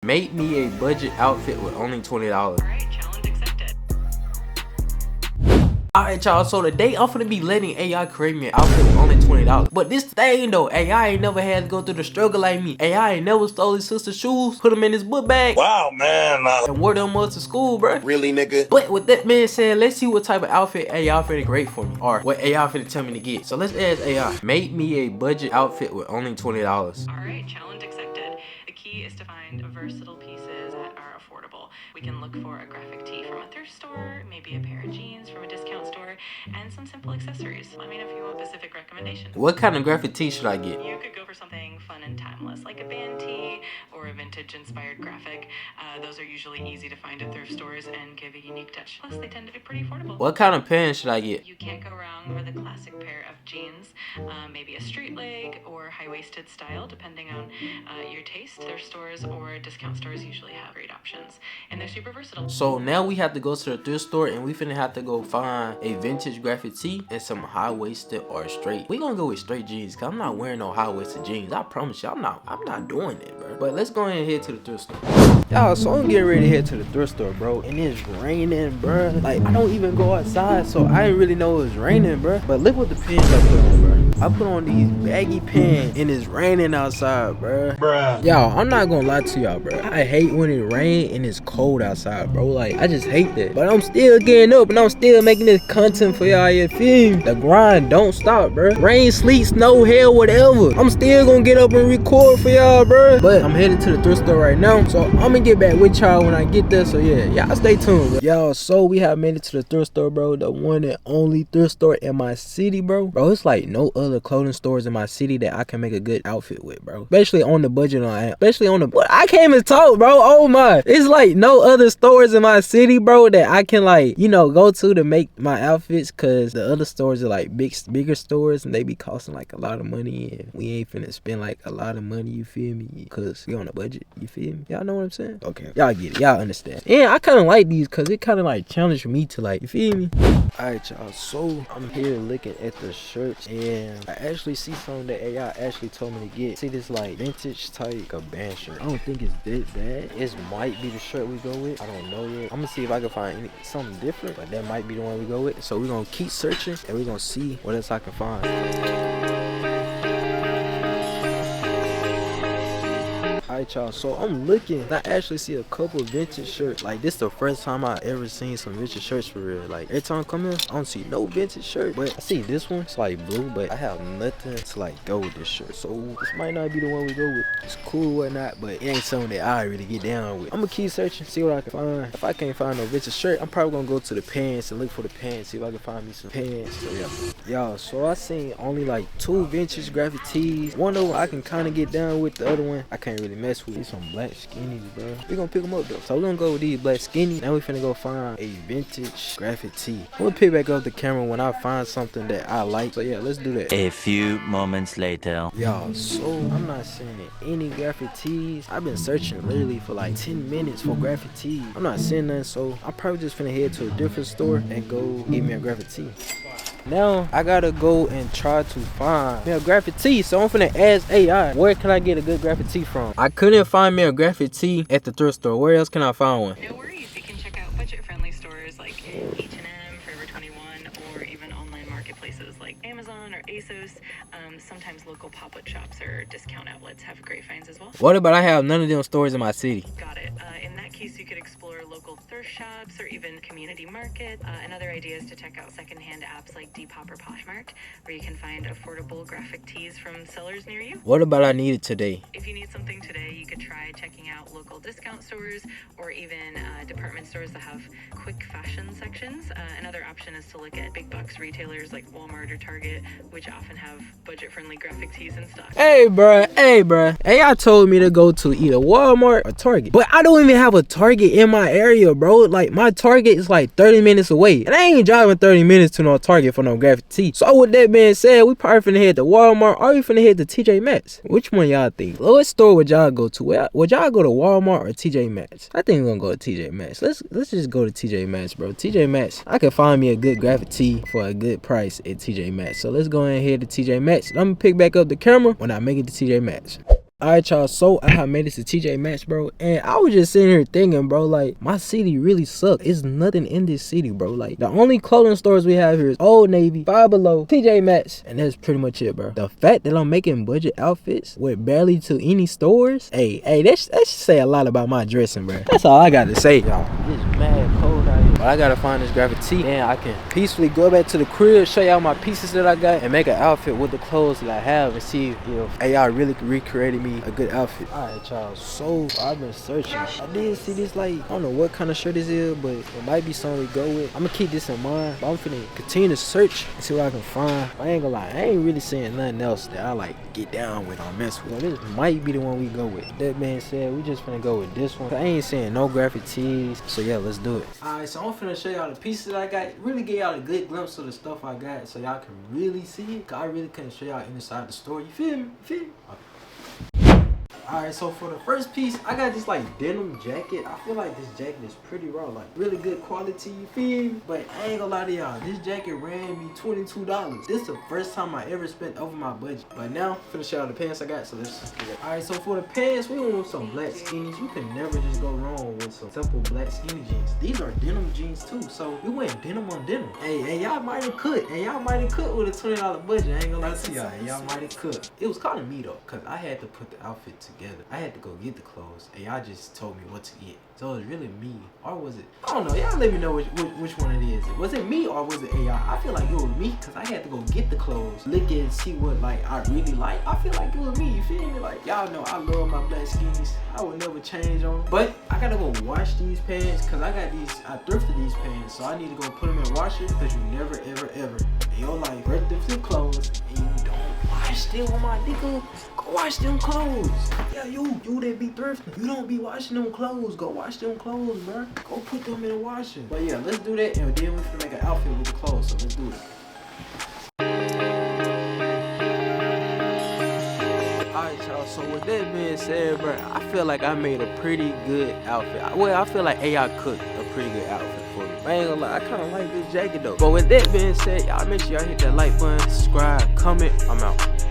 Make me a budget outfit with only $20. Alright, challenge accepted. Alright y'all, so today I'm finna be letting AI create me an outfit with only $20. But this thing though, AI ain't never had to go through the struggle like me. AI ain't never stole his sister's shoes, put them in his book bag. Wow, man. And wore them up to school, bruh. Really, nigga? But with that being said, let's see what type of outfit AI finna create for me. Or what AI finna tell me to get. So let's ask AI. Make me a budget outfit with only $20. Alright, challenge accepted. The key is to find versatile pieces that are affordable. We can look for a graphic tee from a thrift store, maybe a pair of jeans from a discount store, and some simple accessories. Let me know if you want specific recommendations. What kind of graphic tee should I get? You could go for something fun and timeless, like a band tee or a vintage-inspired graphic. Those are usually easy to find at thrift stores and give a unique touch. Plus, they tend to be pretty affordable. What kind of pants should I get? You can't go wrong with a classic pair of jeans, maybe a straight leg or high-waisted style, depending on your taste. Thrift stores or discount stores usually have great options, and they're super versatile. So now we have to go to the thrift store and we finna have to go find a vintage graphic tee and some high-waisted or straight. We gonna go with straight jeans because I'm not wearing no high-waisted jeans. I promise you, I'm not doing it, bro. But let's go ahead and head to the thrift store. Y'all, so I'm getting ready to head to the thrift store, bro. And it's raining, bro. Like, I don't even go outside, so I didn't really know it was raining, bro. But look what the pants I put on, bro. I put on these baggy pants and it's raining outside, bro. Y'all, I'm not gonna lie to y'all, bro. I hate when it rains and it's cold outside, bro. Like, I just hate that. But I'm still getting up and I'm still making this content for y'all, you feel me? The grind don't stop, bro. Rain, sleet, snow, hell, whatever. I'm still gonna get up and record for y'all, bro. But I'm headed to the thrift store right now, so I'm gonna get back with y'all when I get there. So yeah, y'all stay tuned, bro. Y'all, so we have made it to the thrift store, bro. The one and only thrift store in my city, bro. Bro, it's like no other clothing stores in my city that I can make a good outfit with, bro. Especially on the budget I am. Especially on the, what? I can't even talk, bro. Oh my. It's like no other stores in my city, bro, that I can like, you know, go to make my outfits, cause the other stores are like bigger stores and they be costing like a lot of money and we ain't finna spend like a lot of money, you feel me? Cause we on a budget, you feel me? Y'all know what I'm saying? Okay, y'all get it, y'all understand. And I kinda like these cause it kinda like challenged me to like, you feel me? Alright y'all, so I'm here looking at the shirts and I actually see something that AI actually told me to get. See this like vintage type of band shirt. I don't think it's that bad. It might be the shirt we go with. I don't know yet. I'm gonna see if I can find something different, but that might be the one we go with. So we're gonna keep searching and we're gonna see what else I can find. Alright y'all, so I'm looking and I actually see a couple vintage shirts. Like this the first time I ever seen some vintage shirts for real. Like every time I come in, I don't see no vintage shirt. But I see this one, it's like blue, but I have nothing to like go with this shirt. So this might not be the one we go with. It's cool whatnot, but it ain't something that I really get down with. I'm gonna keep searching, see what I can find. If I can't find no vintage shirt, I'm probably gonna go to the pants and look for the pants, see if I can find me some pants. So yeah. Y'all, so I seen only like 2 vintage graphic tees. One of them I can kinda get down with, the other one I can't really mess with. These some black skinnies, bro. We gonna pick them up though. So we're gonna go with these black skinnies. Now we finna go find a vintage graphic tee. I'm gonna pick back up the camera when I find something that I like. So yeah, let's do that. A few moments later. Y'all, so I'm not seeing any graphic tees. I've been searching literally for like 10 minutes for graphic tees. I'm not seeing none, so I'm probably just finna head to a different store and go get me a graphic tee. Now I gotta go and try to find me a graphic tee, so I'm finna ask AI, where can I get a good graphic tee from? I couldn't find me a graphic tee at the thrift store. Where else can I find one? No worries, you can check out budget-friendly stores like H&M, Forever 21, or even online marketplaces like Amazon or ASOS. Sometimes local pop-up shops or discount outlets have great finds as well. What about I have none of them stores in my city? Got it. In that case, you could explore local thrift shops or even community market. Another idea is to check out secondhand apps like Depop or Poshmark, where you can find affordable graphic tees from sellers near you. What about I need it today? If you need something today, you could try checking out local discount stores or even department stores that have quick fashion sections. Another option is to look at big box retailers like Walmart or Target, which often have budget-friendly graphic tees in stock. Hey bruh, AI told me to go to either Walmart or Target, but I don't even have a Target in my area, bro. Like my Target is like 30 minutes away, and I ain't driving 30 minutes to no Target for no graphic tee. So with that being said, we probably finna head to Walmart or we finna head to TJ Maxx. Which one y'all think? What store would y'all go to? Would y'all go to Walmart or TJ Maxx? I think we're gonna go to TJ Maxx. Let's just go to TJ Maxx, bro. TJ Maxx, I can find me a good graphic tee for a good price at TJ Maxx. So let's go ahead and head to TJ Maxx. I'm gonna pick back up the camera when I make it to TJ Maxx. Alright, y'all, so I have made it to TJ Maxx, bro, and I was just sitting here thinking, bro, like, my city really sucks. It's nothing in this city, bro. Like, the only clothing stores we have here is Old Navy, Five Below, TJ Maxx, and that's pretty much it, bro. The fact that I'm making budget outfits with barely to any stores, hey, that should say a lot about my dressing, bro. That's all I got to say, y'all. It's mad cold out here, but I gotta find this graphic tee, and I can peacefully go back to the crib, show y'all my pieces that I got, and make an outfit with the clothes that I have, and see if AI really recreated me a good outfit. Alright, y'all, so I've been searching. I did see this, like, I don't know what kind of shirt this is, but it might be something we go with. I'm gonna keep this in mind, but I'm finna continue to search and see what I can find. I ain't gonna lie, I ain't really seeing nothing else that I like get down with or mess with. This might be the one we go with. That being said, we just finna go with this one. I ain't seeing no graphic tees, so yeah, let's do it. Alright, so I'm finna show y'all the pieces that I got, really get y'all a good glimpse of the stuff I got so y'all can really see it, cause I really couldn't show y'all inside the store. You feel me? Okay. Alright, so for the first piece, I got this like denim jacket. I feel like this jacket is pretty raw, like really good quality, you feel me? But I ain't gonna lie to y'all, this jacket ran me $22. This is the first time I ever spent over my budget. But now, I'm finna show y'all the pants I got, so let's just get it. Alright, so for the pants, we want some black skinnies. You can never just go wrong with some simple black skinny jeans. These are denim jeans too, so we went denim on denim. Hey, y'all might have cooked. Hey, y'all might have cooked with a $20 budget. I ain't gonna lie to y'all. Y'all might have cooked. It was kind of me though, cause I had to put the outfit together. I had to go get the clothes, and y'all just told me what to get. So it was really me, or was it? I don't know. Y'all let me know which one it is. Was it me or was it AI? I feel like it was me, cause I had to go get the clothes, look and see what like I really like. I feel like it was me. You feel me? Like y'all know I love my black skinnies. I would never change on them. But I gotta go wash these pants, cause I thrifted these pants, so I need to go put them in the washer. Cause you never ever in your life thrifted clothes and you don't wash them, my nigga. Go wash them clothes. Yeah, you that be thrifting, you don't be washing them clothes. Go wash them clothes, bro. Go put them in the washer. But yeah, let's do that, and then we're gonna make an outfit with the clothes. So let's do it. Alright, y'all, so with that being said, bro, I feel like I made a pretty good outfit. I feel like AI cooked a pretty good outfit for me. I ain't gonna lie, I kinda like this jacket though. But with that being said, y'all make sure y'all hit that like button, subscribe, comment. I'm out.